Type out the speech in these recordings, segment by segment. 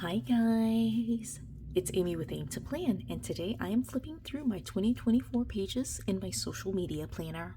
Hi guys, it's Amy with Aim to Plan, and today I am flipping through my 2024 pages in my social media planner.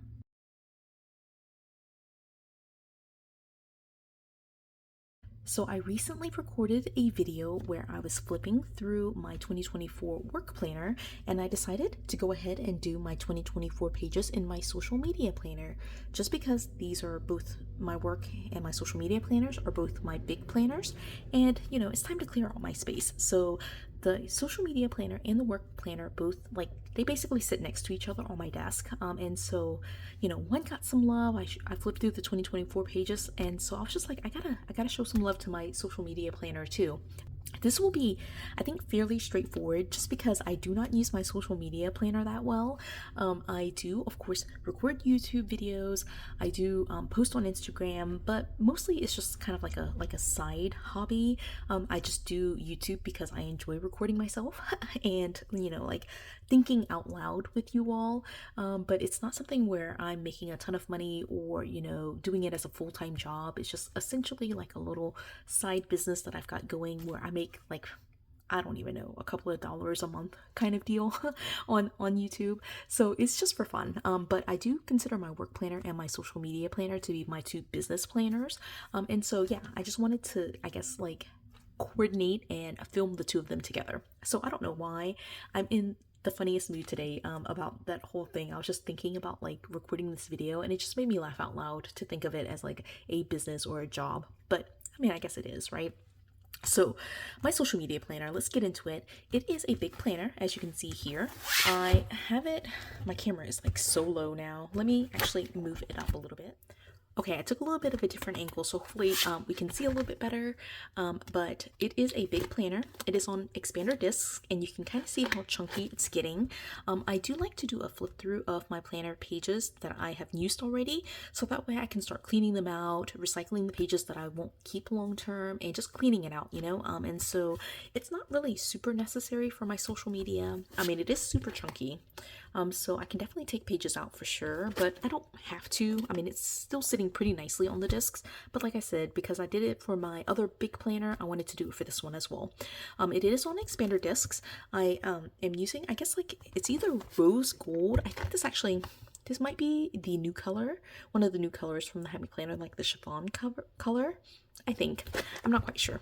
So I recently recorded a video where I was flipping through my 2024 work planner, and I decided to go ahead and do my 2024 pages in my social media planner, just because these are both my work and my social media planners are both my big planners, and it's time to clear out my space. So the social media planner and the work planner both, like, they basically sit next to each other on my desk, and so one got some love. I flipped through the 2024 pages, and so I was just like, I gotta show some love to my social media planner too. This will be, I think, fairly straightforward just because I do not use my social media planner that well. I do, of course, record YouTube videos. I do post on Instagram, but mostly it's just kind of like a side hobby. I just do YouTube because I enjoy recording myself and like thinking out loud with you all. But it's not something where I'm making a ton of money or doing it as a full-time job. It's just essentially like a little side business that I've got going where I make, like, I don't even know, a couple of dollars a month kind of deal on YouTube. So it's just for fun. But I do consider my work planner and my social media planner to be my two business planners. And so yeah, I just wanted to, I guess, like, coordinate and film the two of them together. So I don't know why I'm in the funniest mood today about that whole thing. I was just thinking about like recording this video, and it just made me laugh out loud to think of it as like a business or a job. But I mean, I guess it is, right? So my social media planner, let's get into it. It is a big planner, as you can see here. I have it, my camera is like so low now. Let me actually move it up a little bit. Okay, I took a little bit of a different angle, so hopefully we can see a little bit better. But it is a big planner. It is on expander discs, and you can kind of see how chunky it's getting. I do like to do a flip through of my planner pages that I have used already, so that way I can start cleaning them out, recycling the pages that I won't keep long term, and just cleaning it out, and so it's not really super necessary for my social media. I mean, it is super chunky. So I can definitely take pages out for sure, but I don't have to. I mean, it's still sitting pretty nicely on the discs, but like I said, because I did it for my other big planner, I wanted to do it for this one as well. It is on expander discs. I am using, I guess, like, it's either rose gold. I think this might be the new color, one of the new colors from the Happy Planner, like the chiffon color, I think. I'm not quite sure.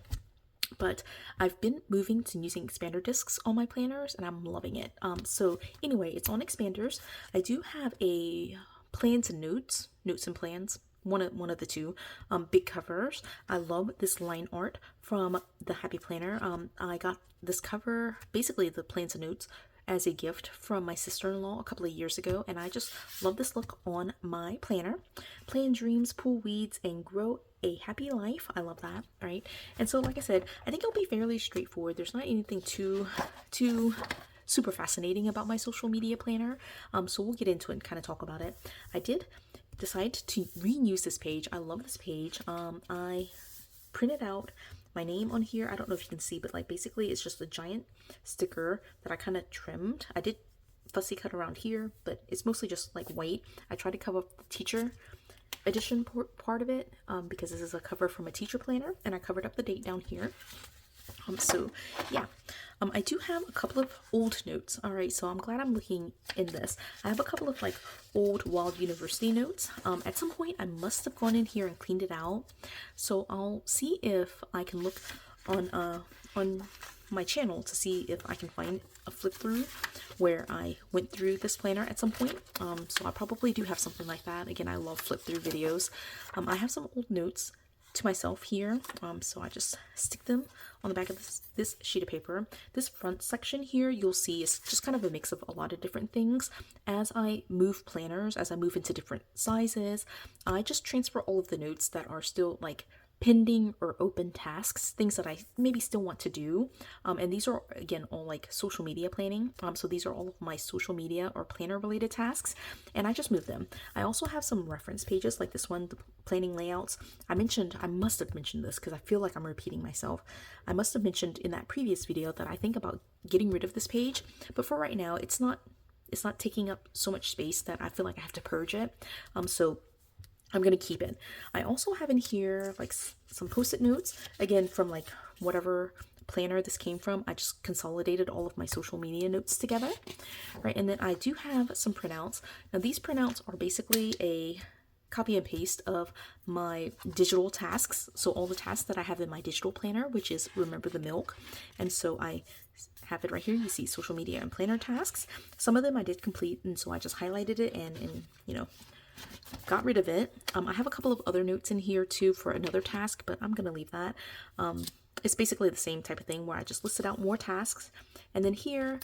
But I've been moving to using expander discs on my planners, and I'm loving it. So anyway, it's on expanders. I do have a plans and notes and plans, one of the two, big covers. I love this line art from the Happy Planner. I got this cover, basically the plans and notes, as a gift from my sister-in-law a couple of years ago, and I just love this look on my planner. Plan dreams, pull weeds, and grow a happy life. I love that, right? And so, like I said, I think it'll be fairly straightforward. There's not anything too super fascinating about my social media planner. So we'll get into it and kind of talk about it. I did decide to reuse this page. I love this page. I printed out my name on here. I don't know if you can see, but like basically it's just a giant sticker that I kind of trimmed. I did fussy cut around here, but it's mostly just like white. I tried to cover up the teacher edition part of it because this is a cover from a teacher planner, and I covered up the date down here. So yeah, I do have a couple of old notes. All right, so I'm glad I'm looking in this. I have a couple of like old Wild University notes. At some point I must have gone in here and cleaned it out, so I'll see if I can look on my channel to see if I can find a flip through where I went through this planner at some point. So I probably do have something like that. Again, I love flip through videos. I have some old notes to myself here, so I just stick them on the back of this sheet of paper. This front section here, you'll see, is just kind of a mix of a lot of different things. As I move planners, as I move into different sizes, I just transfer all of the notes that are still like pending or open tasks, things that I maybe still want to do. And these are, again, all like social media planning. So these are all of my social media or planner related tasks, and I just move them. I also have some reference pages like this one, the planning layouts. I must have mentioned this because I feel like I'm repeating myself. I must have mentioned in that previous video that I think about getting rid of this page, but for right now, it's not taking up so much space that I feel like I have to purge it. So I'm gonna keep it. I also have in here like some post-it notes, again from like whatever planner this came from. I just consolidated all of my social media notes together, right? And then I do have some printouts. Now these printouts are basically a copy and paste of my digital tasks. So all the tasks that I have in my digital planner, which is Remember the Milk. And so I have it right here. You see social media and planner tasks. Some of them I did complete, and so I just highlighted it and you know, got rid of it. I have a couple of other notes in here too for another task, but I'm gonna leave that. It's basically the same type of thing where I just listed out more tasks. And then here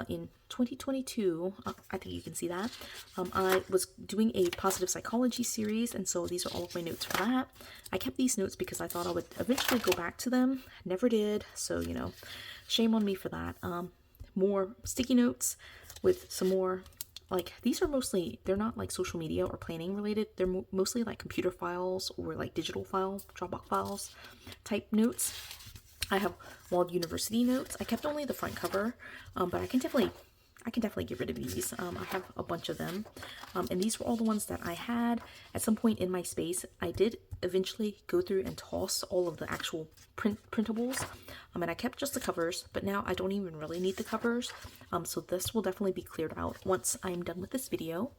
in 2022, I think you can see that, I was doing a positive psychology series, and so these are all of my notes for that. I kept these notes because I thought I would eventually go back to them. Never did, so you know, shame on me for that. More sticky notes with some more, like, these are mostly, they're not like social media or planning related. They're mostly like computer files or like digital file, Dropbox files type notes. I have Wald University notes. I kept only the front cover, but I can definitely get rid of these. I have a bunch of them, and these were all the ones that I had at some point in my space. I did eventually go through and toss all of the actual printables, and I kept just the covers, but now I don't even really need the covers, so this will definitely be cleared out once I'm done with this video.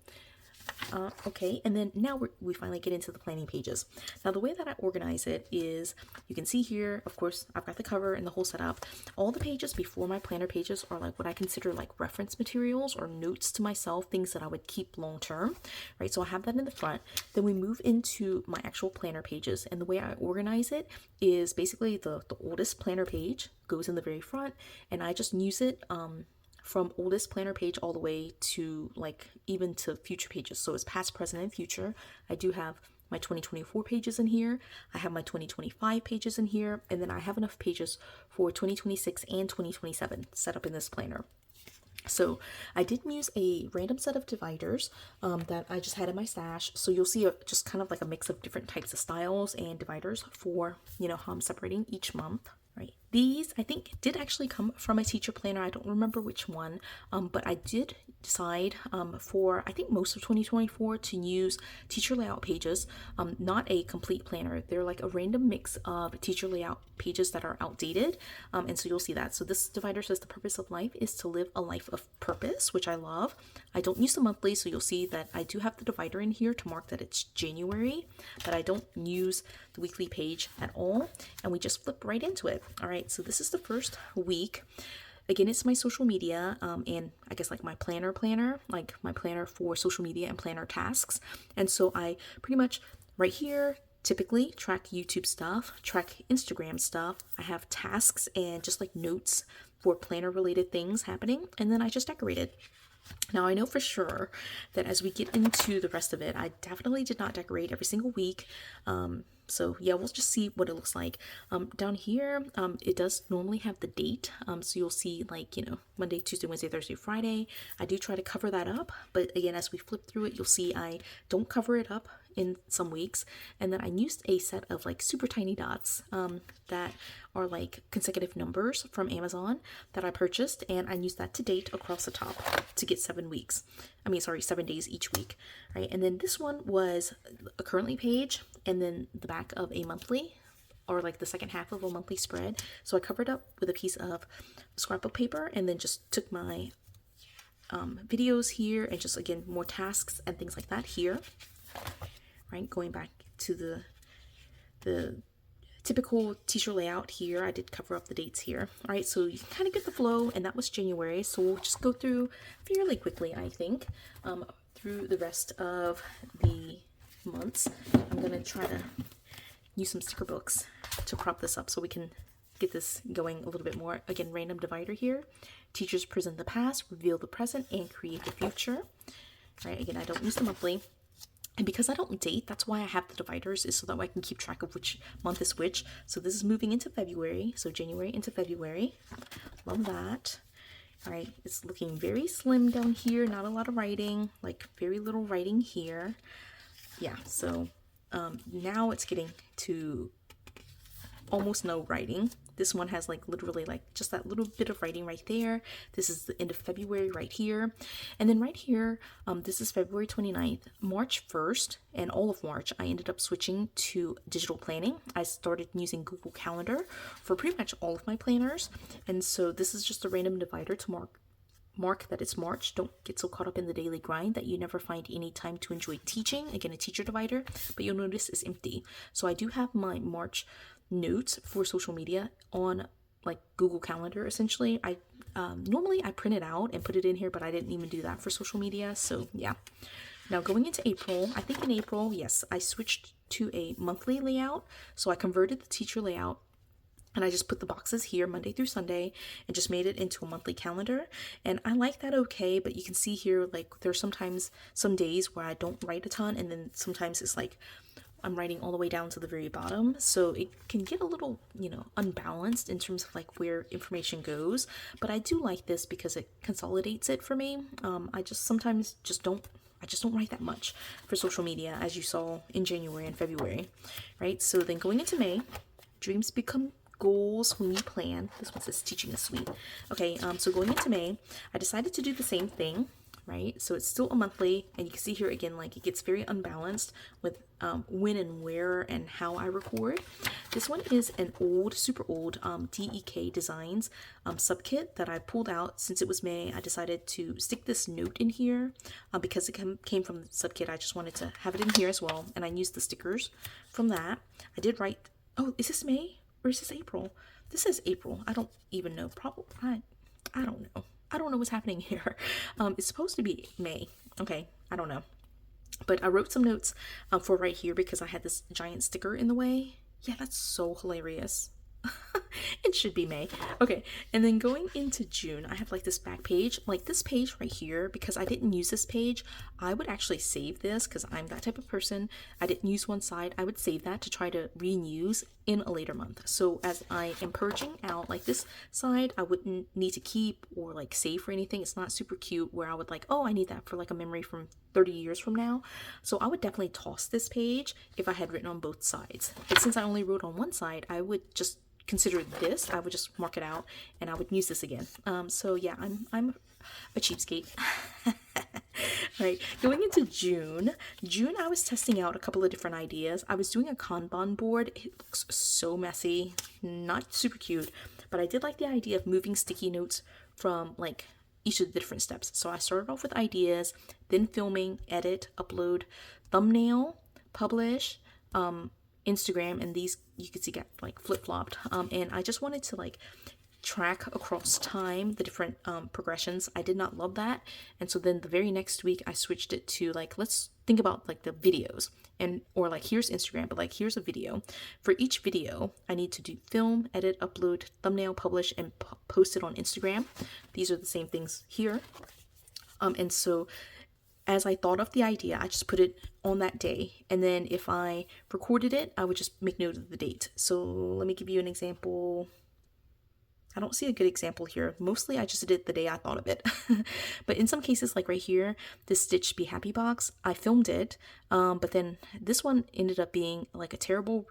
Okay, and then now we finally get into the planning pages. Now the way that I organize it is, you can see here, of course, I've got the cover and the whole setup. All the pages before my planner pages are like what I consider like reference materials or notes to myself, things that I would keep long term, right? So I have that in the front. Then we move into my actual planner pages, and the way I organize it is basically the oldest planner page goes in the very front, and I just use it from oldest planner page all the way to like even to future pages. So it's past, present, and future. I do have my 2024 pages in here. I have my 2025 pages in here, and then I have enough pages for 2026 and 2027 set up in this planner. So I did use a random set of dividers that I just had in my stash. So you'll see just kind of like a mix of different types of styles and dividers for, you know, how I'm separating each month. Right. These, I think, did actually come from a teacher planner. I don't remember which one, but I did decide for, I think, most of 2024 to use teacher layout pages, not a complete planner. They're like a random mix of teacher layout pages that are outdated, and so you'll see that. So this divider says the purpose of life is to live a life of purpose, which I love. I don't use the monthly, so you'll see that I do have the divider in here to mark that it's January, but I don't use the weekly page at all, and we just flip right into it. All right, so this is the first week. Again, it's my social media, and I guess like my planner, like my planner for social media and planner tasks. And so I pretty much right here typically track YouTube stuff, track Instagram stuff. I have tasks and just like notes for planner related things happening, and then I just decorated. Now I know for sure that as we get into the rest of it, I definitely did not decorate every single week. So yeah, we'll just see what it looks like. Down here, it does normally have the date. So you'll see like, you know, Monday, Tuesday, Wednesday, Thursday, Friday. I do try to cover that up. But again, as we flip through it, you'll see I don't cover it up in some weeks. And then I used a set of like super tiny dots that are like consecutive numbers from Amazon that I purchased, and I used that to date across the top to get 7 weeks. 7 days each week, right? And then this one was a currently page, and then the back of a monthly, or like the second half of a monthly spread. So I covered up with a piece of scrapbook paper, and then just took my videos here, and just again more tasks and things like that here, right? Going back to the typical teacher layout here, I did cover up the dates here. All right, so you can kind of get the flow, and that was January. So we'll just go through fairly quickly, I think, through the rest of the months. I'm going to try to use some sticker books to prop this up so we can get this going a little bit more. Again, random divider here. Teachers present the past, reveal the present, and create the future. All right, again, I don't use the monthly. And because I don't date, that's why I have the dividers, is so that way I can keep track of which month is which. So this is moving into February, so January into February. Love that. All right, it's looking very slim down here, not a lot of writing, like very little writing here. Yeah, so now it's getting to almost no writing. This one has like literally like just that little bit of writing right there. This is the end of February right here. And then right here, this is February 29th. March 1st and all of March, I ended up switching to digital planning. I started using Google Calendar for pretty much all of my planners. And so this is just a random divider to mark that it's March. Don't get so caught up in the daily grind that you never find any time to enjoy teaching. Again, a teacher divider, but you'll notice it's empty. So I do have my March notes for social media on like Google Calendar. Essentially, I normally I print it out and put it in here, but I didn't even do that for social media. So yeah. Now going into April, I think in April, yes, I switched to a monthly layout. So I converted the teacher layout and I just put the boxes here Monday through Sunday and just made it into a monthly calendar. And I like that okay, but you can see here, like there's sometimes some days where I don't write a ton, and then sometimes it's like I'm writing all the way down to the very bottom. So it can get a little, unbalanced in terms of like where information goes. But I do like this because it consolidates it for me. I just sometimes just don't write that much for social media, as you saw in January and February, right? So then going into May, dreams become goals when you plan. This one says teaching is sweet. Okay, so going into May, I decided to do the same thing, right? So it's still a monthly, and you can see here again, like it gets very unbalanced with when and where and how I record. This one is an old, super old DEK Designs subkit that I pulled out. Since it was May, I decided to stick this note in here because it came from the subkit. I just wanted to have it in here as well, and I used the stickers from that. I did write, oh, is this May? Or is this April? This is April. I don't even know. Probably, I don't know. I don't know what's happening here. It's supposed to be May. Okay, I don't know. But I wrote some notes for right here because I had this giant sticker in the way. Yeah, that's so hilarious. It should be May. Okay, and then going into June, I have like this back page, like this page right here, because I didn't use this page. I would actually save this because I'm that type of person. I didn't use one side. I would save that to try to reuse in a later month. So as I am purging out like this side, I wouldn't need to keep or like save for anything. It's not super cute where I would like, oh, I need that for like a memory from 30 years from now. So I would definitely toss this page if I had written on both sides. But since I only wrote on one side, I would just consider this, I would just mark it out and I would use this again. So yeah, I'm a cheapskate. Right, going into June, I was testing out a couple of different ideas. I was doing a Kanban board. It looks so messy, not super cute, but I did like the idea of moving sticky notes from like each of the different steps. So I started off with ideas, then filming, edit, upload, thumbnail, publish, Instagram, and these you can see get like flip-flopped, and I just wanted to like track across time the different progressions. I did not love that, and so then the very next week I switched it to like, let's think about like the videos, and or like here's Instagram, but like here's a video. For each video I need to do film, edit, upload, thumbnail, publish, and post it on Instagram. These are the same things here, and so as I thought of the idea, I just put it on that day. And then if I recorded it, I would just make note of the date. So let me give you an example. I don't see a good example here. Mostly I just did the day I thought of it. But in some cases, like right here, this Stitch Be Happy box, I filmed it. But then this one ended up being like a terrible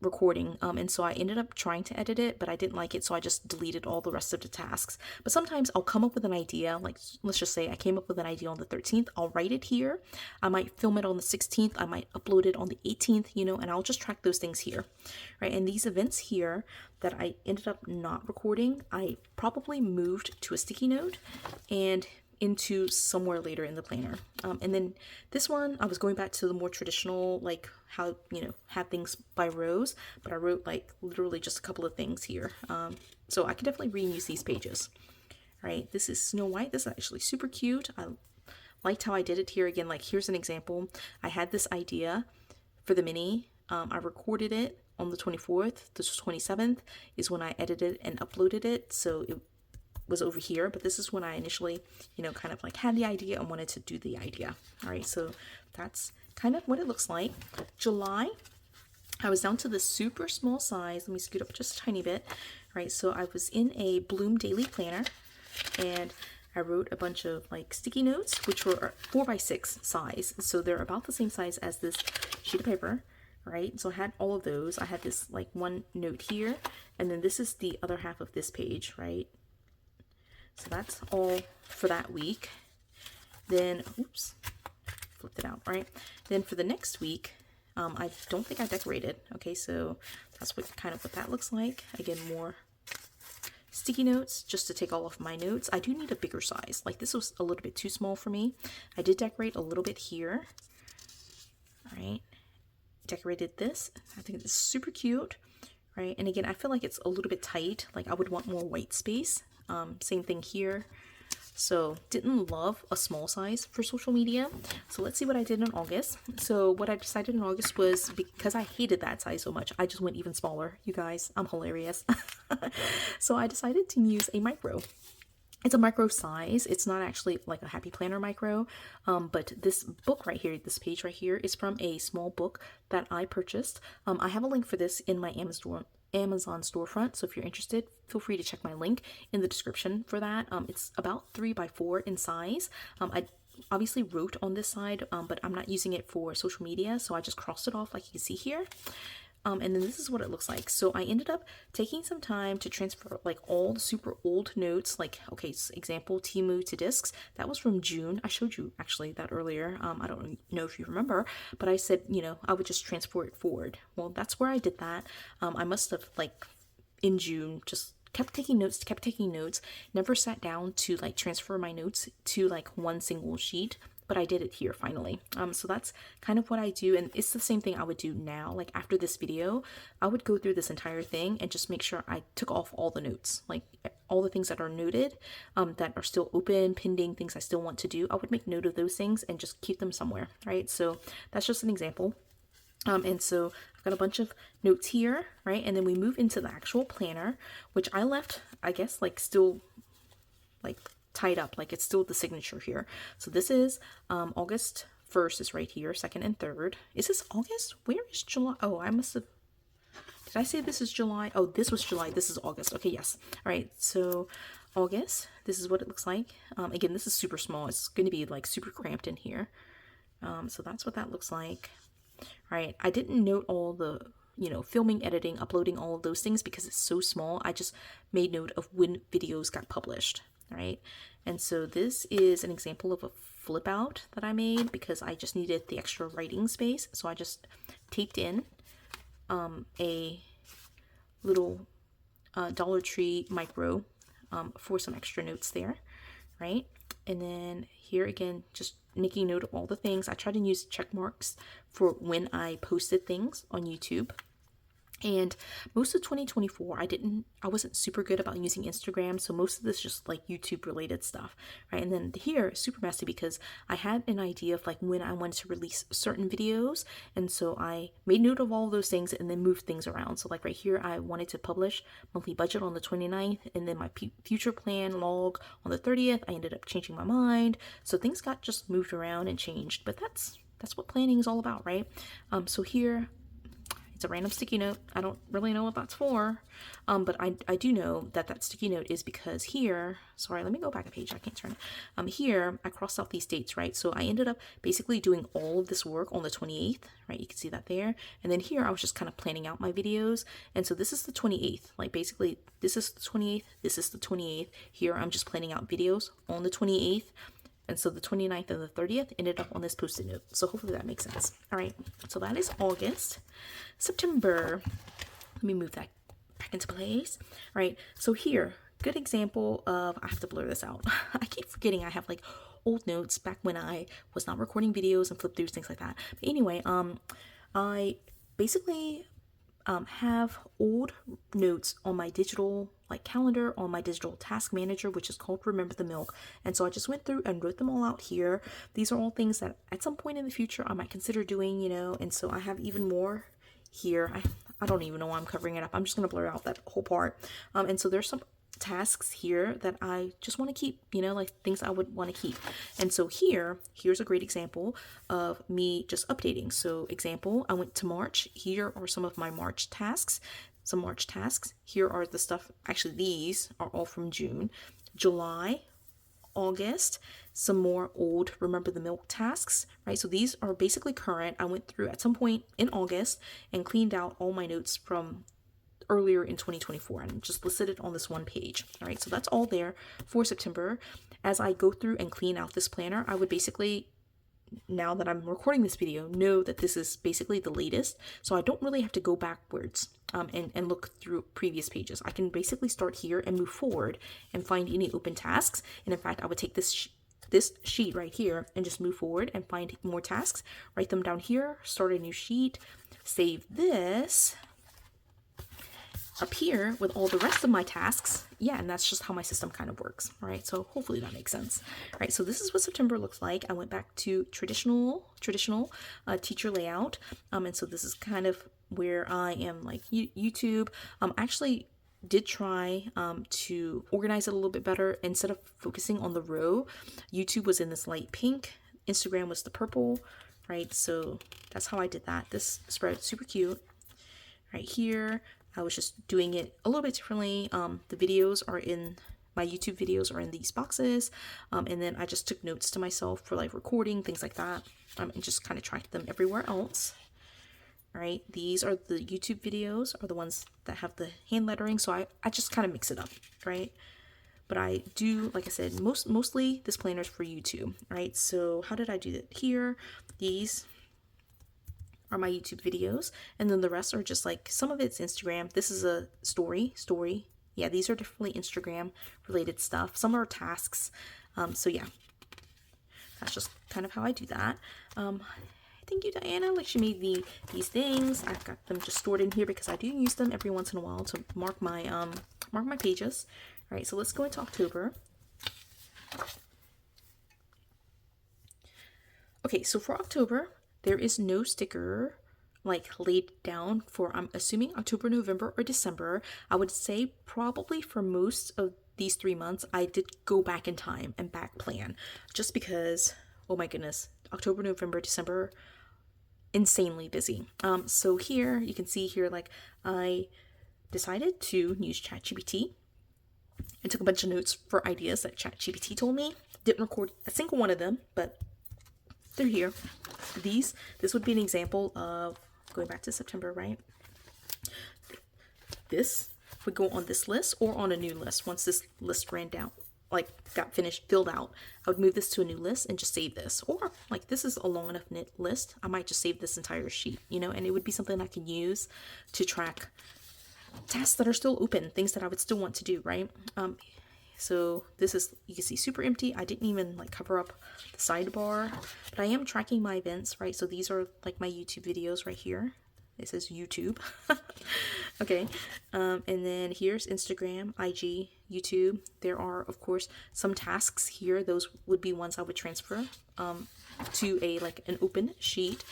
recording, and so I ended up trying to edit it, but I didn't like it, so I just deleted all the rest of the tasks. But sometimes I'll come up with an idea, like let's just say I came up with an idea on the 13th, I'll write it here, I might film it on the 16th, I might upload it on the 18th, and I'll just track those things here, right? And these events here that I ended up not recording, I probably moved to a sticky note and into somewhere later in the planner. And then this one, I was going back to the more traditional, like how, have things by rows, but I wrote like literally just a couple of things here. So I can definitely reuse these pages. All right, this is Snow White. This is actually super cute. I liked how I did it here. Again, like here's an example. I had this idea for the mini. I recorded it on the 24th. The 27th is when I edited and uploaded it. So it was over here, but this is when I initially, kind of like had the idea and wanted to do the idea. All right, so that's kind of what it looks like. July, I was down to the super small size. Let me scoot up just a tiny bit. All right, so I was in a Bloom Daily Planner, and I wrote a bunch of like sticky notes, which were 4x6 size. So they're about the same size as this sheet of paper. right? So I had all of those. I had this like one note here, and then this is the other half of this page, right? So that's all for that week. Then, oops, flipped it out, right? Then for the next week, I don't think I decorated. Okay, so that's what that looks like. Again, more sticky notes just to take all of my notes. I do need a bigger size. Like this was a little bit too small for me. I did decorate a little bit here. All right, decorated this. I think it's super cute, right? And again, I feel like it's a little bit tight. Like I would want more white space. Same thing here. So didn't love a small size for social media. So let's see what I did in August. So what I decided in August was, because I hated that size so much, I just went even smaller. You guys, I'm hilarious. So I decided to use a micro. It's a micro size. It's not actually like a Happy Planner micro, but this book right here, this page right here, is from a small book that I purchased. I have a link for this in my Amazon storefront, so if you're interested, feel free to check my link in the description for that. It's about 3x4 in size. I obviously wrote on this side, but I'm not using it for social media, so I just crossed it off like you can see here. And then this is what it looks like. So I ended up taking some time to transfer like all the super old notes, like, okay, example, Timu to discs. That was from June. I showed you actually that earlier. I don't know if you remember, but I said, you know, I would just transfer it forward. Well, that's where I did that. I must have like in June just kept taking notes, never sat down to like transfer my notes to like one single sheet. But I did it here finally. So that's kind of what I do, and it's the same thing I would do now. Like after this video, I would go through this entire thing and just make sure I took off all the notes, like all the things that are noted, that are still open, pending, things I still want to do. I would make note of those things and just keep them somewhere, right? So that's just an example. And so I've got a bunch of notes here, right? And then we move into the actual planner, which I left, I guess, like still like tied up, like it's still the signature here. So this is August 1st is right here, 2nd and 3rd. Is this August? Where is July? Oh, I must have, did I say this is July? Oh, this was July, this is August. Okay, yes. All right, so August, this is what it looks like. Again, this is super small. It's going to be like super cramped in here. So that's what that looks like. All right, I didn't note all the, you know, filming, editing, uploading, all of those things because it's so small. I just made note of when videos got published. Right, and so this is an example of a flip out that I made because I just needed the extra writing space. So I just taped in a little Dollar Tree micro for some extra notes there, right? And then here again, just making note of all the things. I tried to use check marks for when I posted things on YouTube. And most of 2024, I wasn't super good about using Instagram, so most of this just like YouTube related stuff, right? And then here, super messy because I had an idea of like when I wanted to release certain videos, and so I made note of all of those things and then moved things around. So like right here, I wanted to publish monthly budget on the 29th, and then my future plan log on the 30th. I ended up changing my mind, so things got just moved around and changed, but that's what planning is all about, right? So here, it's a random sticky note. I don't really know what that's for, but I do know that sticky note is because here, sorry, let me go back a page. I can't turn it. Here, I crossed out these dates, right? So I ended up basically doing all of this work on the 28th, right? You can see that there. And then here, I was just kind of planning out my videos. And so this is the 28th. Like basically, this is the 28th. This is the 28th. Here, I'm just planning out videos on the 28th. And so the 29th and the 30th ended up on this post-it note. So hopefully that makes sense. All right, so that is August. September, let me move that back into place. All right, so here, good example of, I have to blur this out. I keep forgetting I have like old notes back when I was not recording videos and flip throughs, things like that. But anyway, I basically have old notes on my digital like calendar, on my digital task manager, which is called Remember the Milk. And so I just went through and wrote them all out here. These are all things that at some point in the future I might consider doing, you know, and so I have even more here. I don't even know why I'm covering it up. I'm just going to blur out that whole part. And so there's some tasks here that I just want to keep, you know, like things I would want to keep. And so here's a great example of me just updating. So example, I went to March. Here are some of my March tasks. Some March tasks. Here are the stuff, actually these are all from June. July, August, some more old Remember the Milk tasks, right? So these are basically current. I went through at some point in August and cleaned out all my notes from earlier in 2024 and just listed it on this one page. All right, so that's all there for September. As I go through and clean out this planner, I would basically, now that I'm recording this video, know that this is basically the latest, so I don't really have to go backwards and look through previous pages. I can basically start here and move forward and find any open tasks. And in fact, I would take this sheet right here and just move forward and find more tasks, write them down here, start a new sheet, save this up here with all the rest of my tasks. Yeah, and that's just how my system kind of works. All right, so hopefully that makes sense. All right, so this is what September looks like. I went back to traditional teacher layout, and so this is kind of where I am, like YouTube. I actually did try to organize it a little bit better. Instead of focusing on the row, YouTube was in this light pink, Instagram was the purple, right? So that's how I did that. This spread super cute. Right here, I was just doing it a little bit differently. The videos are in, my YouTube videos are in these boxes. And then I just took notes to myself for like recording, things like that. And just kind of tracked them everywhere else. All right, these are the YouTube videos, are the ones that have the hand lettering. So I just kind of mix it up, right? But I do, like I said, mostly this planner is for YouTube, right? So how did I do that here? These are my YouTube videos, and then the rest are just like, some of it's Instagram. This is a story. Yeah, these are definitely Instagram related stuff. Some are tasks. So yeah, that's just kind of how I do that. Thank you, Diana. Like, she made these things. I've got them just stored in here because I do use them every once in a while to mark my pages. All right, so let's go into October. Okay, so for October, there is no sticker like laid down for, I'm assuming, October, November, or December. I would say probably for most of these 3 months, I did go back in time and back plan, just because, oh my goodness, October, November, December, insanely busy. So here you can see here, like, I decided to use ChatGPT and took a bunch of notes for ideas that ChatGPT told me. Didn't record a single one of them, but they're here. This would be an example of going back to September, right? This would go on this list or on a new list. Once this list ran down, like got finished, filled out, I would move this to a new list and just save this. Or like, this is a long enough list, I might just save this entire sheet, you know, and it would be something I can use to track tasks that are still open, things that I would still want to do, right? So this is, you can see, super empty. I didn't even like cover up the sidebar, but I am tracking my events, right? So these are like my YouTube videos right here. It says YouTube. Okay. And then here's Instagram, IG, YouTube. There are, of course, some tasks here. Those would be ones I would transfer to an open sheet,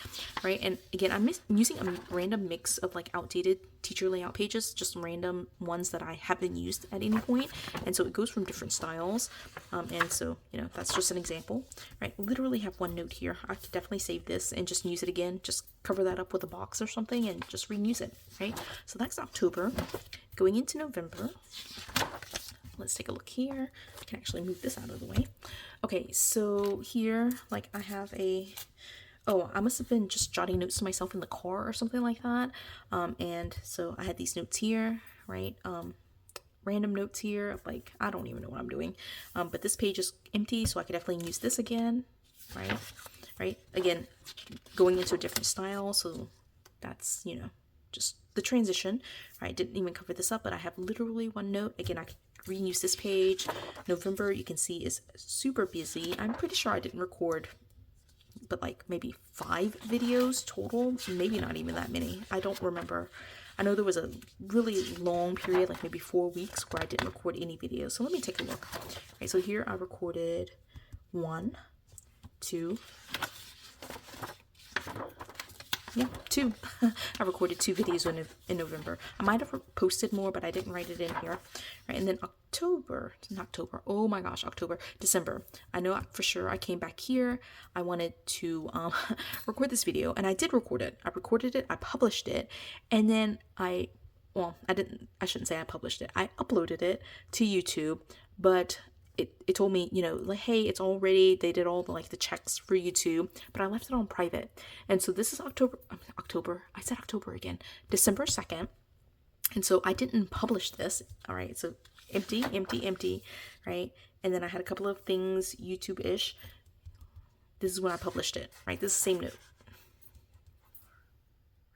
right? And again, I'm using a random mix of like outdated teacher layout pages, just random ones that I haven't used at any point, and so it goes from different styles. And so, you know, that's just an example, right? Literally have one note here. I could definitely save this and just use it again, just cover that up with a box or something and just reuse it, right? So that's October. Going into November, let's take a look here. I can actually move this out of the way. Okay, so here, like, I have I must have been just jotting notes to myself in the car or something like that. And so I had these notes here, right? Random notes here of like, I don't even know what I'm doing. But this page is empty, so I could definitely use this again, right? Right? Again, going into a different style, so that's, you know, just the transition, right? Didn't even cover this up, but I have literally one note. Again, I could reuse this page. November, you can see, is super busy. I'm pretty sure I didn't record but like maybe 5 videos total, maybe not even that many. I don't remember. I know there was a really long period, like maybe 4 weeks, where I didn't record any videos. So let me take a look. All right, so here I recorded 1, 2, yeah, 2. I recorded 2 videos in November. I might have posted more, but I didn't write it in here. Right, and then December. I know for sure I came back here. I wanted to record this video, and I did record it. I recorded it, I published it, and then I shouldn't say I published it. I uploaded it to YouTube, but it told me, you know, like, hey, it's all ready. They did all the like the checks for you too, but I left it on private. And so this is October. I said October again. December 2nd. And so I didn't publish this. All right. So empty, empty, empty, right? And then I had a couple of things YouTube-ish. This is when I published it, right? This is the same note,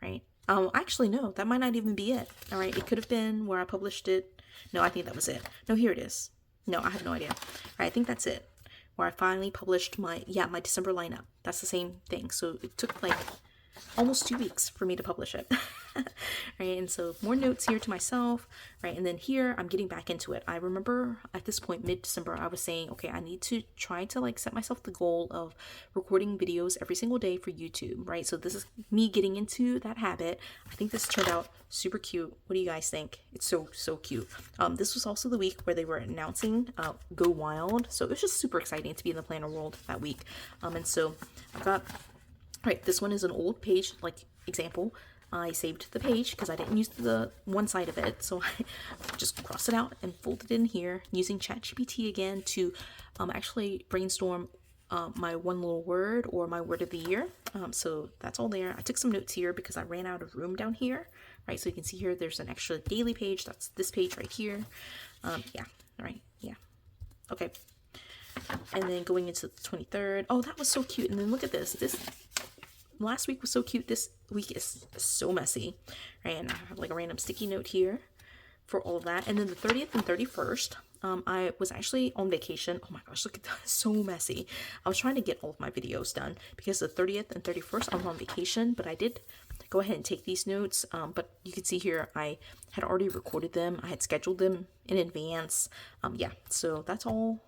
right? Actually, no, that might not even be it. All right. It could have been where I published it. No, I think that was it. No, here it is. No, I have no idea. All right, I think that's it. Where I finally published my December lineup. That's the same thing. So it took like almost 2 weeks for me to publish it. Right, and so more notes here to myself, right? And then here I'm getting back into it. I remember at this point, mid-December, I was saying, okay, I need to try to like set myself the goal of recording videos every single day for YouTube, right? So this is me getting into that habit. I think this turned out super cute. What do you guys think? It's so cute. This was also the week where they were announcing Go Wild, so it was just super exciting to be in the planner world that week. And so I've got, right, this one is an old page, like example. I saved the page because I didn't use the one side of it, so I just crossed it out and folded it in here using ChatGPT again to actually brainstorm my one little word or my word of the year. So that's all there. I took some notes here because I ran out of room down here, right? So you can see here there's an extra daily page. That's this page right here. Yeah, all right, yeah. Okay. And then going into the 23rd. Oh, that was so cute. And then look at this. This last week was so cute. This week is so messy, right? And I have like a random sticky note here for all of that. And then the 30th and 31st, I was actually on vacation. Oh my gosh, look at that, so messy. I was trying to get all of my videos done because the 30th and 31st I was on vacation, but I did go ahead and take these notes. But you can see here I had already recorded them. I had scheduled them in advance. Yeah, so that's all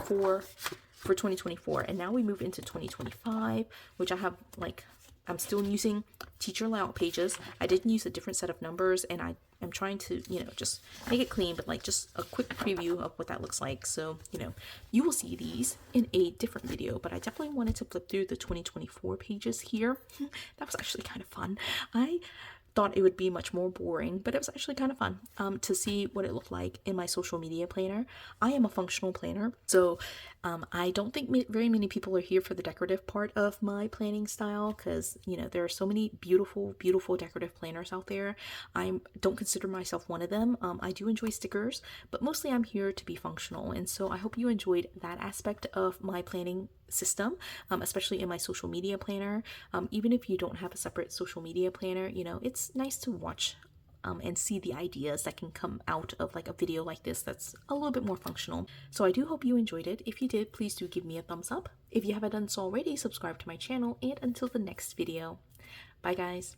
for 2024. And now we move into 2025, which I have like, I'm still using teacher layout pages. I didn't use a different set of numbers, and I am trying to, you know, just make it clean, but like just a quick preview of what that looks like. So, you know, you will see these in a different video, but I definitely wanted to flip through the 2024 pages here. That was actually kind of fun. I thought it would be much more boring, but it was actually kind of fun to see what it looked like in my social media planner. I am a functional planner, so I don't think very many people are here for the decorative part of my planning style because, you know, there are so many beautiful, beautiful decorative planners out there. I don't consider myself one of them. I do enjoy stickers, but mostly I'm here to be functional, and so I hope you enjoyed that aspect of my planning system, especially in my social media planner. Even if you don't have a separate social media planner, you know, it's nice to watch and see the ideas that can come out of like a video like this that's a little bit more functional. So I do hope you enjoyed it. If you did, please do give me a thumbs up. If you haven't done so already, subscribe to my channel, and until the next video, bye guys.